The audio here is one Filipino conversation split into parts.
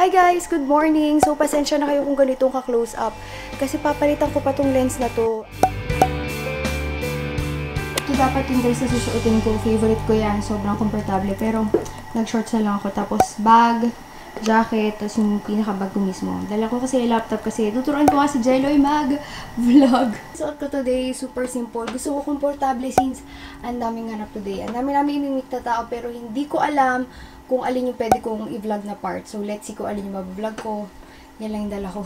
Hi guys! Good morning! So, pasensya na kayo kung ganitong ka-close up. Kasi papalitan ko pa tong lens na to. Ito dapat yung dress na susuotin ko. Favorite ko yan. Sobrang komportable. Pero, nag-shorts na lang ako. Tapos, bag, jacket, tapos yung pinaka-bag ko mismo. Dala ko kasi laptop kasi tuturuan ko nga si Jelloy mag-vlog. Suot ko today, super simple. Gusto ko komportable since ang daming hanap today. Ang dami imimik na tao pero hindi ko alam kung alin yung pwede kong i-vlog na part. So, let's see kung alin yung mag-vlog ko. Yan lang yung dala ko.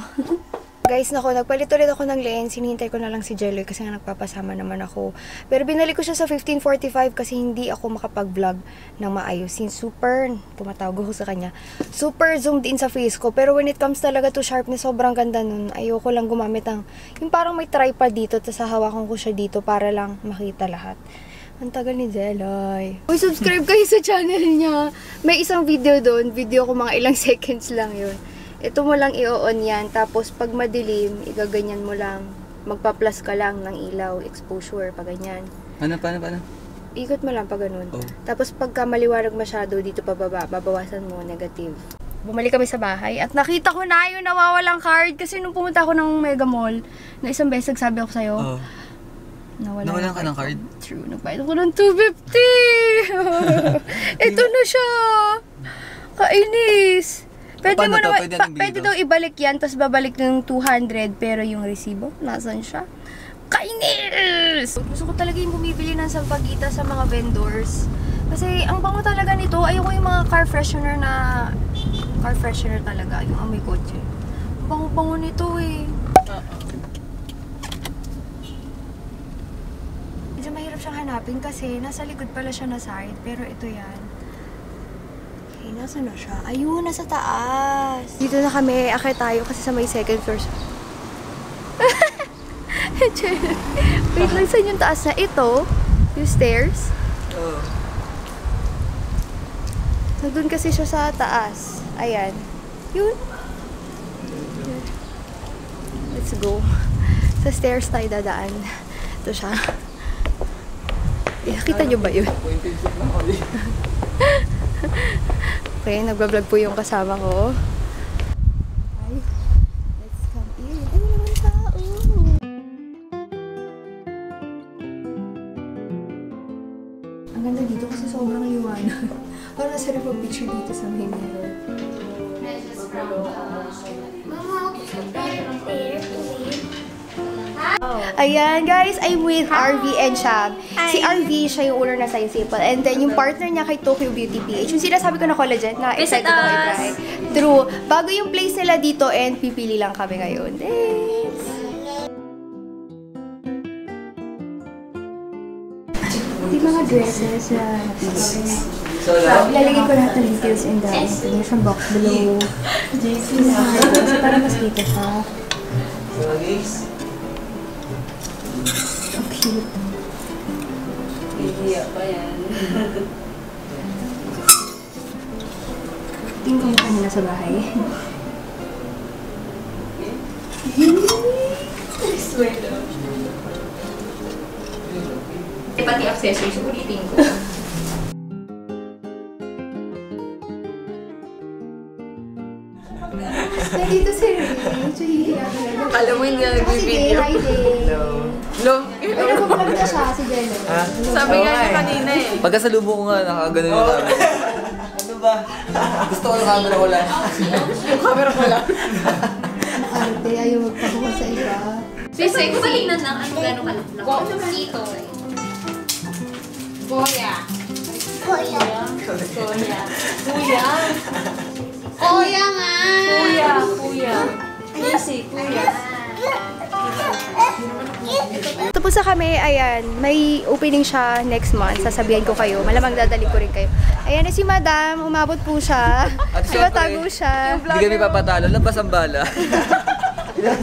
Guys, nagpalit ulit ako ng lens. Hinihintay ko na lang si Jelloy kasi nga nagpapasama naman ako. Pero binalik ko siya sa 1545 kasi hindi ako makapag-vlog ng maayos. Since super, tumatawag ako sa kanya, super zoomed in sa face ko. Pero when it comes talaga to sharpness, sobrang ganda nun. Ayoko lang gumamit ng, yung parang may tripod dito, tapos hahawakan ko siya dito para lang makita lahat. Ang tagal ni Jelloy. Uy, subscribe kayo sa channel niya. May isang video doon. Video ko mga ilang seconds lang yun. Ito mo lang i-on yan. Tapos pag madilim, igaganyan mo lang. Magpa-plus ka lang ng ilaw, exposure, pag ganyan. Paano? Ikot mo lang pag ganun. Oh. Tapos pagka maliwanag masyado dito pababa, babawasan mo, negative. Bumalik kami sa bahay at nakita ko na yung nawawalang card. Kasi nung pumunta ako ng Mega Mall, na isang beses nagsabi ako sa'yo, Nawalan ka ng card? True. Nagbayad ako ng 250! Ito na siya! Kainis! Pwede daw ibalik yan, tapos babalik ng 200, pero yung resibo, nasan siya? Kainis! Gusto ko talaga yung bumibili ng sampagita sa mga vendors. Kasi ang bango talaga nito, ayoko yung mga car freshener talaga, yung amoy kotse. Ang bango-bango nito eh. Medyo mahirap siyang hanapin kasi nasa likod pala siya na side. Pero ito yan. Okay, nasa na siya? Ayun, nasa taas. Dito na kami. Akit tayo kasi sa may second floor. Wait lang, saan yung taas na? Ito? Yung stairs? Oo. Nandun kasi siya sa taas. Ayan. Yun. Let's go. Sa stairs tayo dadaan. Ito siya. Kita nyo ba yun? Okay, nagbablog po yung kasama ko. Ay, let's come in. Ay, naman tao! Ang ganda dito kasi sobrang liwanag. Parang nasa rin picture dito sa may mirror. Ayan, guys, I'm with RV and Shab. Si RV, siya yung owner na Science Simple. And then, yung partner niya kay Tokyo Beauty PH. Yung sinasabi ko na collagen, na excited ako i-try. True. Bago yung place nila dito and pipili lang kami ngayon. Thanks! Yung mga dresses na napili. Ilalagay ko lahat ng details in the information box below. Kasi para mas kita siya. Cute. Ihiya pa yan. Tingin ko yung kanina sa bahay. Sweldo. Pati accessories, ulitin ko. Nandito si Ray. Hihiya talaga. Alam mo hindi na nag-video. Hi, Day. Hello? Ay, nagpapalag na siya, si Jello. Sabi nga niya kanina eh. Pagkasalubong ko nga, nakagano yung camera. Ano ba? Gusto ko yung camera ko lang. Yung camera ko lang. Ate, ayaw magpakuha sa iba. Kasi kumalignan lang ano gano'ng kalak. Dito. Kuya. Kuya. Kuya. Kuya. Kuya nga. Kuya. Easy, kuya. Tapos na kami, ayan, may opening siya next month. Sasabihan ko kayo. Malamang dadali ko rin kayo. Ayan na si Madam, umabot po siya. Tumatago siya. Hindi kami papatalo, labas ang bala. The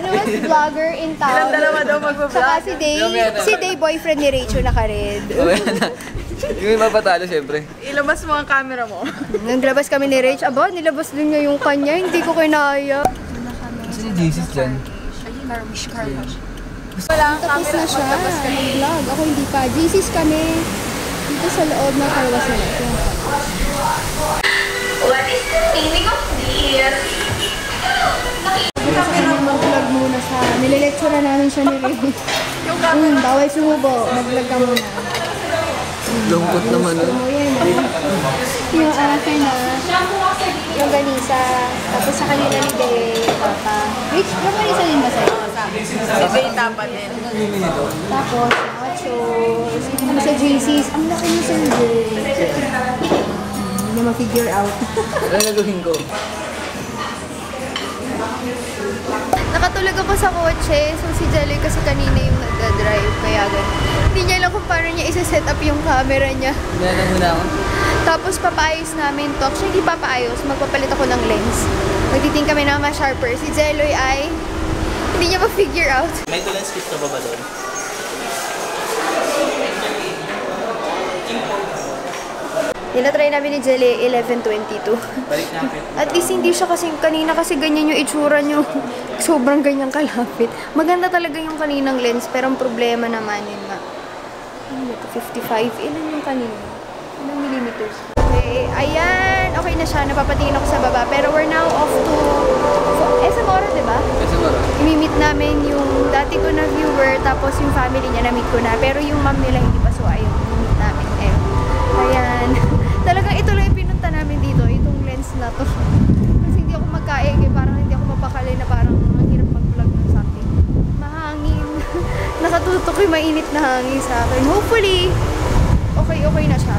newest vlogger in town. Ilang dalawa daw mag-vlog. Saka si Day boyfriend ni Rachel naka-red. Yung mapatalo, syempre. Ilabas mo ang camera mo. Naglabas kami ni Rach. Aba, nilabas din niya yung kanya. Hindi ko kinaya. Kasi ni Jesus dyan. Tapos na siya. Vlog. Ako hindi pa. JC's kami. Dito sa loob ng car wash na ito. Nililecture na namin siya ni Ray. Bawal sumubo. Mag-vlog ka muna. Lungkot naman. Yung akin na, yung ganisa. Tapos sa kanila ni Day, Papa. Rich, yung ganisa din ba sa'yo? Si Day tapa din. Tapos, nachos. Ano sa JC's? Ang laki ni Sir Jay. Hindi na ma-figure out. Ano nagawin ko? Nakatulog ako sa kotse. So, si Jelly kasi kanina yung nagda-drive. Kaya ganun. Hindi niya alam kung paano niya isa-set up yung camera niya. Gano'n muna ako. Tapos, papaayos namin to. Actually, hindi papaayos. Magpapalit ako ng lens. Magtiting kami ng mga sharper. Si Jelly ay hindi niya ma-figure out. May lens kit na ba doon? Tinatry namin ni Jelly 11:22. Balik natin. At least hindi siya kasi, kanina kasi ganyan yung itsura niyo. Sobrang ganyang kalapit. Maganda talaga yung kaninang lens, pero ang problema naman yun nga. Ano ito? 55? Ilan yung kanina? Ilang millimeters? Okay, ayan. Okay na siya. Napapatingin ako sa baba. Pero we're now off to SM Ora, diba? Kasi ba? Imi-meet namin yung dati ko na viewer, tapos yung family niya na-meet ko na. Pero yung mom nila hindi pa, so ayun, meet namin. Ayan. Talagang ito lang yung pinunta namin dito, itong lens na to. Kasi hindi ako magkaig, parang hindi ako mapakali na parang ang hirap mag-vlog ng something. Mahangin. Nakatutok yung mainit na hangin sa akin. Hopefully, okay na siya.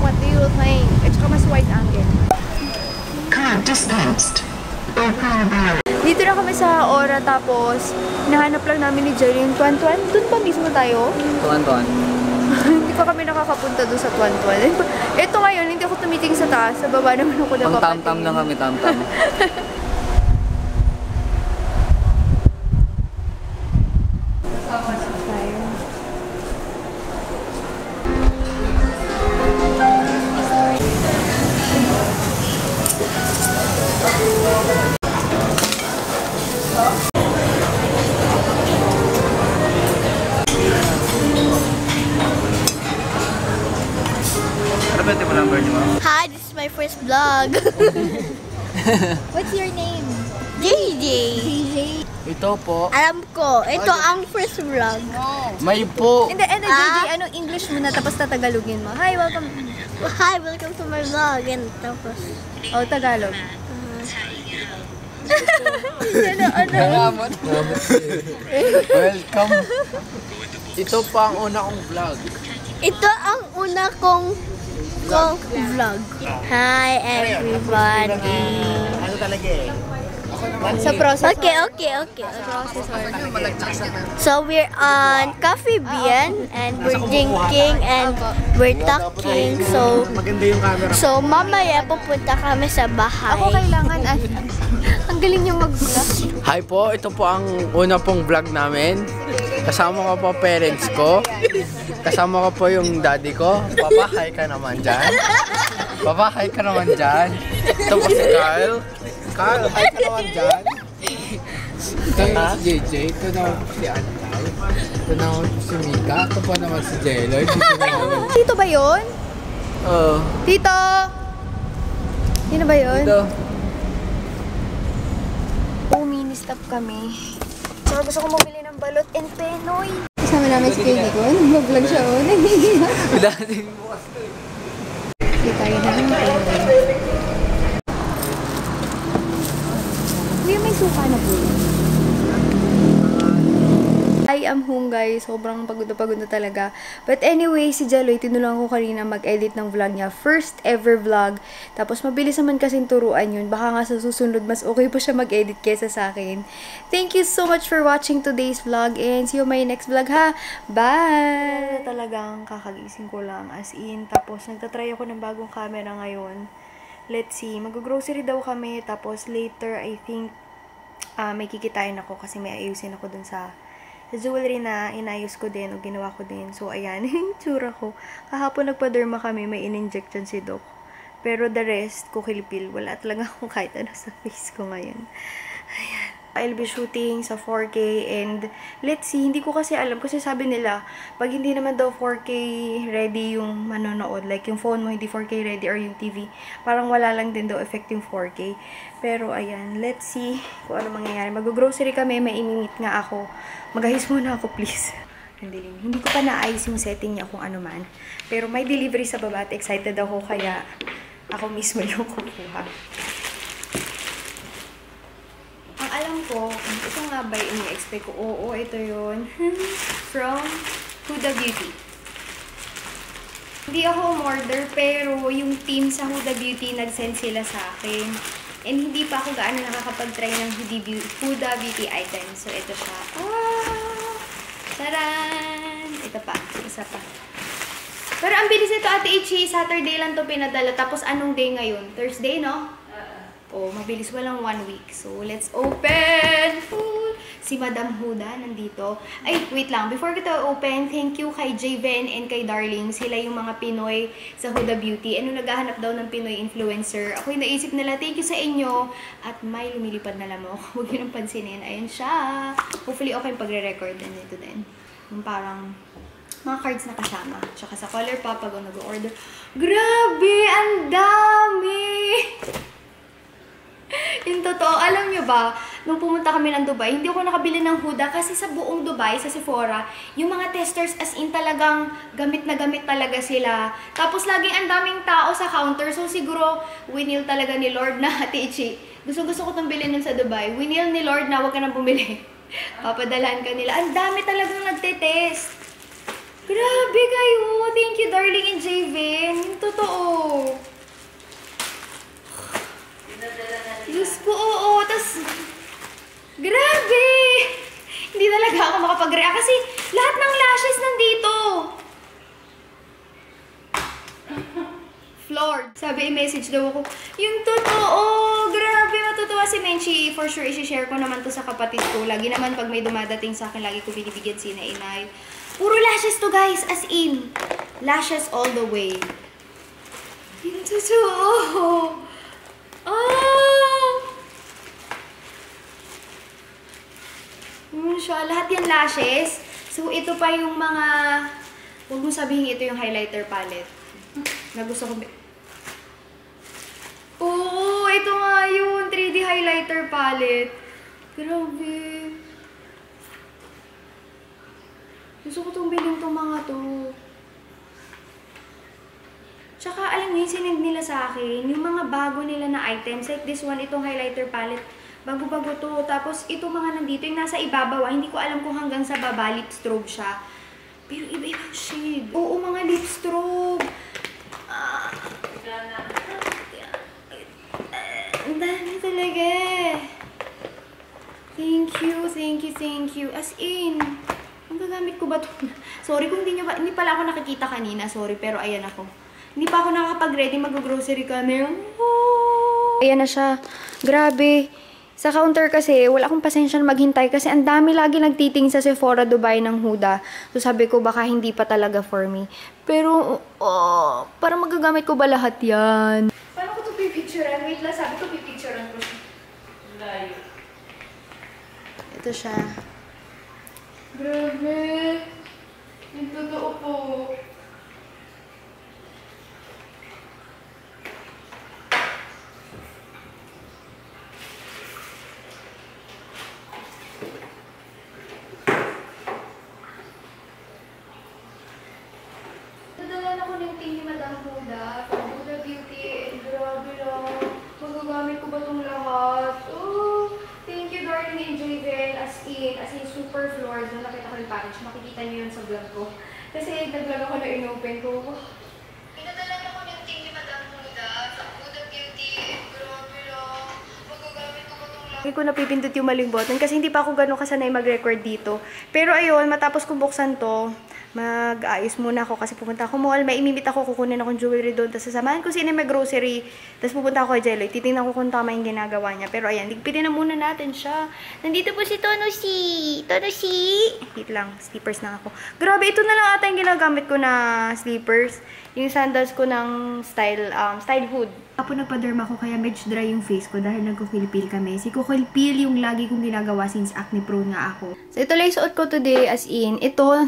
What do you think? At saka mas wide angle. Card dispensed. Dito na kami sa Ora, tapos nahanap lang namin ni Jerry yung Tuan-Tuan. Doon pa mismo tayo. Tuwan-tuwan. Hindi pa kami nakakapunta doon sa Tuan-Tuan. Ito ngayon, hindi ako tumiting sa taas. Sa baba naman ako Pang napapatingin. tam-tam lang kami, tam-tam. Ano ba ito mo number niyo, ma'am? Hi, this is my first vlog. What's your name? JJ. Ito po. Alam ko, ito ang first vlog. May po. Hindi, JJ, anong English muna, tapos tatagalogin mo. Hi, welcome. Hi, welcome to my vlog. And tapos, Oh, Tagalog. Salamat. Welcome. Ito pa ang una kong vlog. ito ang una kong vlog. Hi, everybody. Ano talaga eh? Sa process. Okay. So we're on Coffee Bean and we're drinking and we're talking. So Maganda yung camera. so mamaya pupunta kami sa bahay. Ako kailangan, ang galing niya mag-vlog. Hi po, ito po ang una pong vlog namin. Kasama ko po parents ko. Kasama ko po yung daddy ko. Papa, hi ka naman dyan. Papa, hi ka naman dyan. Ito po si Carl. Carl, hi ka naman dyan. Ito yung si JJ. Ito naman po si Antay. Ito naman po si Mika. Ito po naman si Jello. Dito ba yun? Oo. Dito! Yun na ba yun? Dito. Mini-stop kami. So, gusto ko bumili ng balot and penoy. Kasama namin si Katie ko. Nag-vlog siya o. Nagigilak. Dati Hindi tayo na ng penoy. Uy, may suka na po. I am home guys. Sobrang pagod na talaga. But anyway, si Jaloy, tinulungan ko kanina mag-edit ng vlog niya. First ever vlog. Tapos mabilis naman kasing turuan yun. Baka nga sa susunod, mas okay pa siya mag-edit kesa sa akin. Thank you so much for watching today's vlog and see you my next vlog ha. Bye! Talagang kakagising ko lang as in. Tapos nagtatry ako ng bagong camera ngayon. Let's see. Mag-grocery daw kami. Tapos later, I think, may kikitain ako kasi may ayusin ako dun sa jewelry na inayos ko din o ginawa ko din. So, ayan, yung tsura ko. Kahapon nagpa-derma kami, may in-injection si Doc. Pero the rest, kukilipil. Wala talaga akong kahit ano sa face ko ngayon. Ayan. I'll be shooting sa 4K and let's see, hindi ko kasi alam kasi sabi nila, pag hindi naman daw 4K ready yung manonood, like yung phone mo hindi 4K ready or yung TV, parang wala lang din daw effect yung 4K. Pero ayan, let's see kung ano mangyayari. Mag-grocery kami, may imimit nga ako. Mag-ayos muna ako, please. Hindi ko pa naayos yung setting niya kung ano man. Pero may delivery sa baba at excited ako kaya ako mismo yung kukuha. Ang alam ko, ito nga ba yung ini-expect ko? Oo, ito yun. From Huda Beauty. Hindi ako umorder, pero yung team sa Huda Beauty nag-send sila sa akin. And hindi pa ako gaano nakakapag-try ng Huda Beauty items. So, ito siya. Ah! Taran! Ito pa. Isa pa. Pero ang bilis nito, Ate Ichi. Saturday lang to pinadala. Tapos anong day ngayon? Thursday, no? Oh, mabilis, walang 1 week. So, let's open! Si Madam Huda nandito. Ay, wait lang. Before kita open, thank you kay Javen and kay Darling. Sila yung mga Pinoy sa Huda Beauty. Ano, naghahanap daw ng Pinoy influencer. Ako yung naisip nila, thank you sa inyo. At may lumilipad na lamok. Huwag yun ang pansinin. Ayan siya. Hopefully, okay yung pagre-record na nito din. Yung parang mga cards na kasama. Tsaka sa ColourPop pag nag-order. Grabe! Ang dami! Yung totoo, alam nyo ba, nung pumunta kami ng Dubai, hindi ako nakabili ng Huda kasi sa buong Dubai, sa Sephora, yung mga testers as in talagang gamit na gamit talaga sila. Tapos laging ang daming tao sa counter, so siguro winil talaga ni Lord na, Ate Ichi. Gusto ko itong bilhin nun sa Dubai. Winil ni Lord na huwag ka nang bumili. Papadalahan ka nila. Ang dami talagang nagte-test. Grabe kayo! Thank you, Darling and Javen. Yung totoo. Diyos ko, oo. Tas, grabe! Hindi talaga ako makapag-react kasi lahat ng lashes nandito. Floored. Sabi, i-message daw ako, yung totoo! Grabe, matutuwa si Menchi. For sure, isi-share ko naman to sa kapatid ko. Lagi naman pag may dumadating sa akin, lagi ko binibigyan si Inay. Puro lashes to, guys. As in, lashes all the way. Yung totoo. Oh! Yun siya. Lahat yung lashes. So, ito pa yung mga... Huwag mong sabihin ito yung highlighter palette. Na gusto ko... Oo! Ito nga yun. 3D highlighter palette. Grabe. Gusto ko itong bilhin itong mga to. Tsaka, alam niyo, sinend nila sa akin, yung mga bago nila na items, like this one, itong highlighter palette, bago-bago to. Tapos, itong mga nandito, yung nasa ibabaw, hindi ko alam kung hanggang sa baba, lip strobe siya. Pero iba-ibang shade. Oo, mga lip strobe. Ang dami talaga. Thank you, thank you, thank you. As in, ang gagamit ko ba ito? Sorry kung hindi pala ako nakikita kanina, sorry, pero ayan ako. Hindi pa ako nakakapag-ready, mag-grocery kami. Oh! Ayan na siya. Grabe. Sa counter kasi, wala akong pasensya maghintay kasi ang dami lagi nagtiting sa Sephora Dubai ng Huda. So sabi ko, baka hindi pa talaga for me. Pero, para magagamit ko ba lahat yan? Paano ko ito pipicturean? Wait lang, sabi ko pipicturean ko siya. Layo. Ito siya. Grabe. Yung totoo po. Nadalan ako ng tingin ni Madam Huda, from Huda Beauty, and grabe lang. Magagamit ko ba itong lahat? Oh, thank you, Darling and Javen. As in, super floored. Nung nakita ko yung package, makikita niyo yun sa vlog ko. Kasi nag-vlog ako na in-open ko. Pinadalan ako ng tingin ni Madam Huda, from Huda Beauty, and grabe lang. Magagamit ko ba itong lahat? Hindi ko napipindot yung maling button kasi hindi pa ako ganun kasanay mag-record dito. Pero ayun, matapos kong buksan to, mag-ayos muna ako kasi pupunta ako mall. May imimit ako, kukunin akong jewelry doon. Tapos sasamahan ko si Inay mag-grocery. Tapos pupunta ako kay Jelloy. Titingnan ko kung tama yung ginagawa niya. Pero ayan, ligpitin na muna natin siya. Nandito po si Tonoshi. Tonoshi! Wait lang, slippers na ako. Grabe, ito na lang ata yung ginagamit ko na slippers. Yung sandals ko ng style hood. Ako nagpa-derma ko kaya medyo dry yung face ko dahil nagkukilpil kami. Si kukilpil yung lagi kong ginagawa since acne prone nga ako. So ito lang yung suot ko today, as in, ito,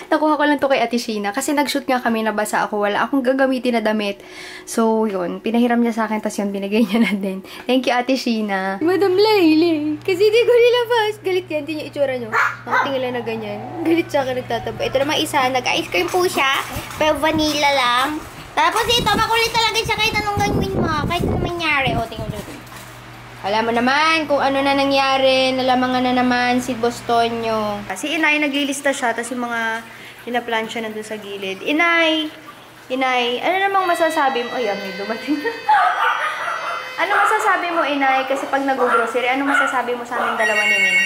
nakuha ko lang to kay Ate Sheena kasi nag-shoot nga kami, nabasa ako, wala akong gagamitin na damit. So yun, pinahiram niya sa akin, tapos yun, binigay niya na din. Thank you Ate Sheena. Madam Layli, kasi di ko nilabas. Galit yan, hindi niya itsura niyo. Nakatingin lang na ganyan. Galit sa akin, nagtataba. Ito naman isa, nag-ice cream po siya, pero vanilla lang. Tapos ito, makulit talaga siya kahit anong gawin mo, kahit anong mangyari. O, tingnan mo. Alam mo naman kung ano na nangyari, nalamangan na naman si Bostonyo. Si Inay, naglilista siya, tapos yung mga pinaplansya nandun sa gilid. Inay, ano namang masasabi mo? Ay, may dumating na. Ano masasabi mo, Inay? Kasi pag nag-grocery, ano masasabi mo sa aming dalawa ni Min?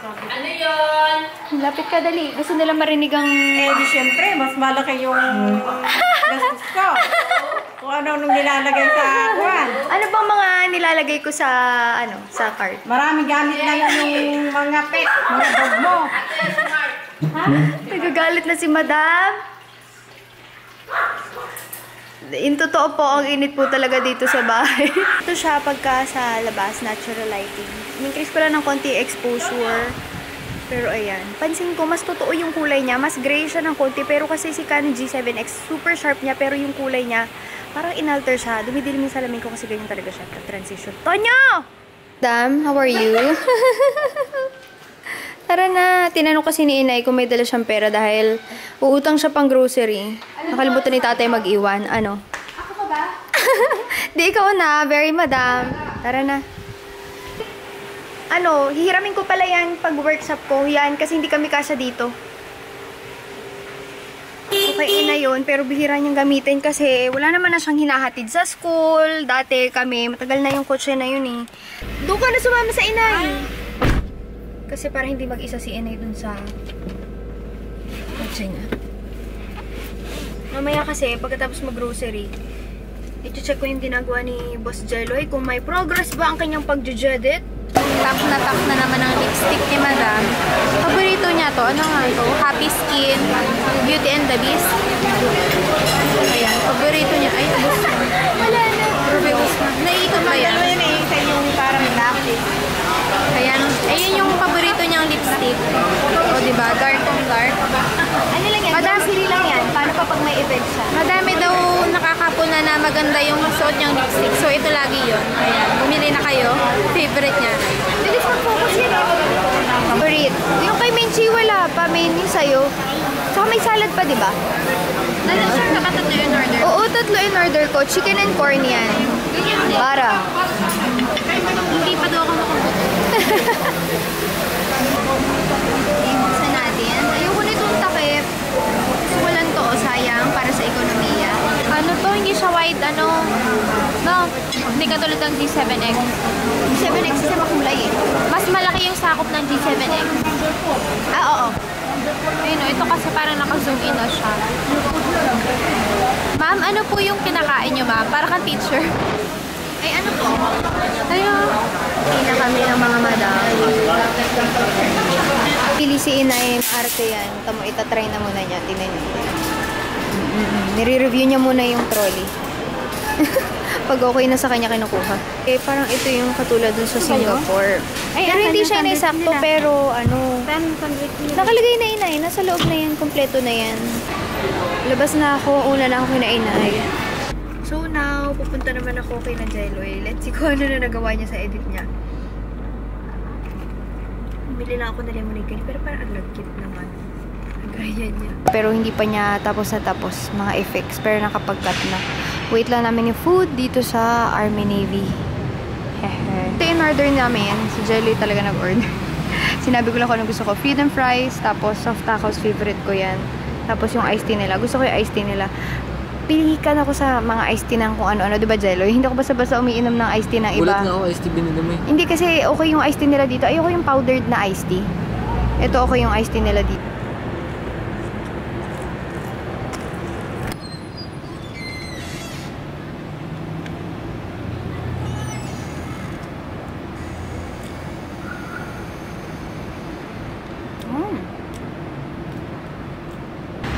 Ano yun? Lapit ka, dali. Gusto nila marinig ang... Di syempre, mas malaki yung gastos ko. Kung ano nung nilalagay sa kwan. Ano bang mga nilalagay ko sa, sa cart? Marami gamit na yung mga pet, mga dog mo. Ha? Nagagalit na si Madam. In totoo po, ang init po talaga dito sa bahay. Ito siya pagka sa labas, natural lighting. In-increase ko lang ng konti exposure. Pero ayan, pansin ko, mas totoo yung kulay niya. Mas gray siya ng konti. Pero kasi si Canon G7X, super sharp niya. Pero yung kulay niya, parang inalter siya. Dumidilim yung salamin ko kasi ganyan talaga siya. Transition. Tonyo! Madam, how are you? Tara na. Tinanong kasi ni Inay kung may dala siyang pera dahil uutang siya pang grocery. Nakalimutan ni tatay mag-iwan. Ano? Ako ka ba? Di ikaw na. Very madam. Tara na. Hihiramin ko pala yan pag workshop ko. Yan, kasi hindi kami kasya dito. Okay, Inay yun. Pero bihira niyang gamitin kasi wala naman na siyang hinahatid sa school. Dati kami, matagal na yung kotse na yun eh. Doon ka na sumama sa Inay. Kasi para hindi mag-isa si Inay dun sa kotse niya. Mamaya kasi, pagkatapos mag-grocery, i-check ko yung ginagawa ni Boss Jelloy kung may progress ba ang kanyang pag-jedit. Top na naman ang lipstick ni Madam. Paborito niya to. Ano nga ito? Happy Skin, Beauty and the Beast. Ayan, paborito niya. Ay, ubos na. Wala na. Ubos na. Naiikot ba yan? Ano yun eh, sa yung parang napkin. Ayan, ayun yung paborito niyang lipstick. O, diba? Dark on dark. Ano lang yan? Grocery lang yan. Paano pa pag may event siya? Madami daw nakakapuna na maganda yung suot niyang lipstick. So, ito lagi yun. Ayan, bumili na kayo. Favorite niya. Bilis mag-focus yun. Favorite. Yung kay Minchi, wala pa. Main yung sa'yo. Saka may salad pa, di ba? Sure, nakatatlo yung order. Oo, tatlo in order ko. Chicken and corn yan. Para. Hindi pa daw ako makabuto. Ibuksan natin. Ayoko nitong takip. Gusto ko lang to, sayang, para sa ekonomiya. Ano to? Hindi siya wide, No, hindi katulad ng G7X. G7X kasi makulay eh. Mas malaki yung sakop ng G7X. Ah, oo. Ayun o, ito kasi parang naka-zoom in na siya. Ma'am, ano po yung kinakain nyo, ma'am? Para kang teacher. Ay, ano po? Ayun. Hindi na kami ng mga madam. Pili si Inay, arte yan. Tamo, itatry na muna niya. Tingnan niyo. Nire-review niya muna yung trolley. Pag okay na sa kanya, kinukuha. Eh, parang ito yung katulad dun sa Singapore. Ay, pero hindi siya standard inisakto, nila. pero $10 nakalagay na Inay. Nasa loob na yan. Kompleto na yan. Labas na ako. Una na ako kina Inay. So now, pupunta naman ako kay na Jelloy. Let's see kung ano na nagawa niya sa edit niya. Bili lang ako na lemonade, pero parang ang lagkit naman. Nagrayan niya. Pero hindi pa niya tapos na tapos mga effects. Pero nakapag-cut na. Wait lang namin yung food dito sa Army Navy. Ito yung order namin. Si Jelly talaga nag-order. Sinabi ko lang kung ano gusto ko. Freedom fries, tapos soft tacos, favorite ko yan. Tapos yung iced tea nila. Gusto ko yung iced tea nila. Pilihikan ako sa mga iced tea ng kung ano-ano. Diba, Jello? Hindi ako basta-basta umiinom ng iced tea ng iba. Gulat nga ako, iced tea binili mo eh. Hindi kasi okay yung iced tea nila dito. Ayoko yung powdered na iced tea. Ito okay yung iced tea nila dito.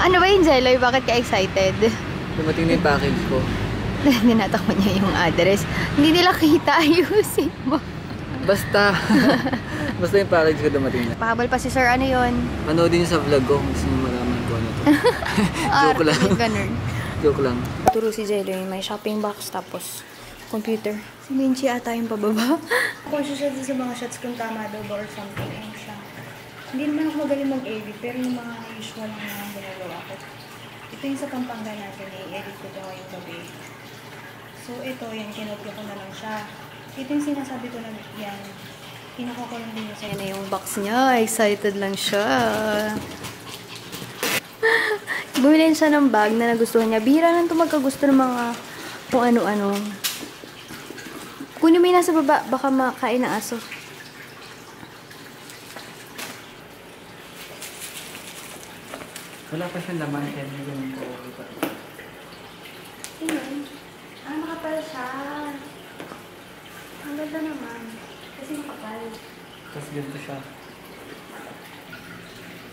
Ano ba yung Jelloy? Bakit ka excited? Dumating na yung package ko. Ninatakbo niya yung address. Hindi nila kita, ayusin mo. Basta. Basta yung package ko dumating na. Pahabol pa si Sir, ano yun? Manoodin niyo sa vlog ko kung gusto niyo malaman ko ano to. Joke lang. Ganun. Joke lang. Turo si Jelloy, may shopping box tapos computer. Si Minchi ata yung pababa. Conscious siya sa mga shots kung tama daw ba or something. Ano siya. Hindi naman ako magaling mag-edit, pero yung mga usual na mga ginagawa ko. Ito yung sa Pampanga natin, i-edit ko ito ngayong gabi. So ito, yan, kinopya ko na lang siya. Ito yung sinasabi ko na yan. Kinuha ko lang din sa Yan na yung box niya. Excited lang siya. Bumili siya ng bag na nagustuhan niya. Bihira lang ito magkagusto ng mga kung ano-ano. Kunin mo yung nasa baba, baka makain ng aso. Wala pa siyang laman, kaya hindi yung Tingnan. Makapal siya. Ang ganda naman. Kasi makapal. Tapos ganito siya.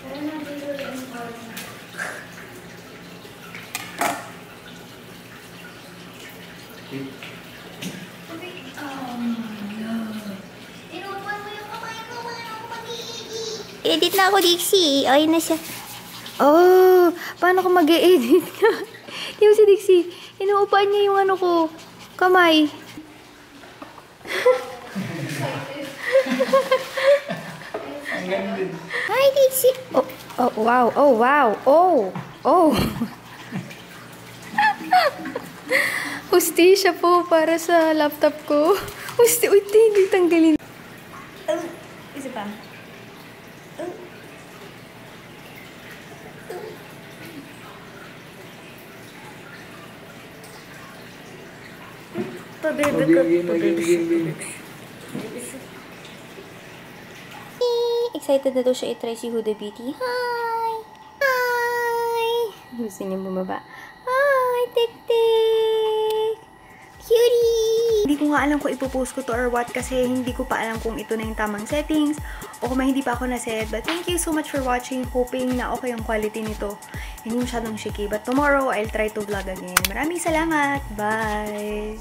Pero nandito yung power na. Edit na ako, Dixie. Ayun na siya. Oh, paano ko mag-e-edit ka? Di mo si Dixie, inuupuan niya yung ano ko, kamay. Hi, Dixie. Oh, oh, wow, oh, wow, oh, oh. Hustisya po para sa laptop ko. Hindi tanggalin. Isa pa. Pabebe ka. Excited na daw siya i-try si Huda Beauty. Hi! Hi! Gusto niya bumaba. Hi, Tik-Tik! Cutie! Hindi ko nga alam kung ipopost ko to or what kasi hindi ko pa alam kung ito na yung tamang settings o kung may hindi pa ako naset. But thank you so much for watching. Hoping na okay yung quality nito. Hindi masyadong shaky. But tomorrow, I'll try to vlog again. Maraming salamat! Bye!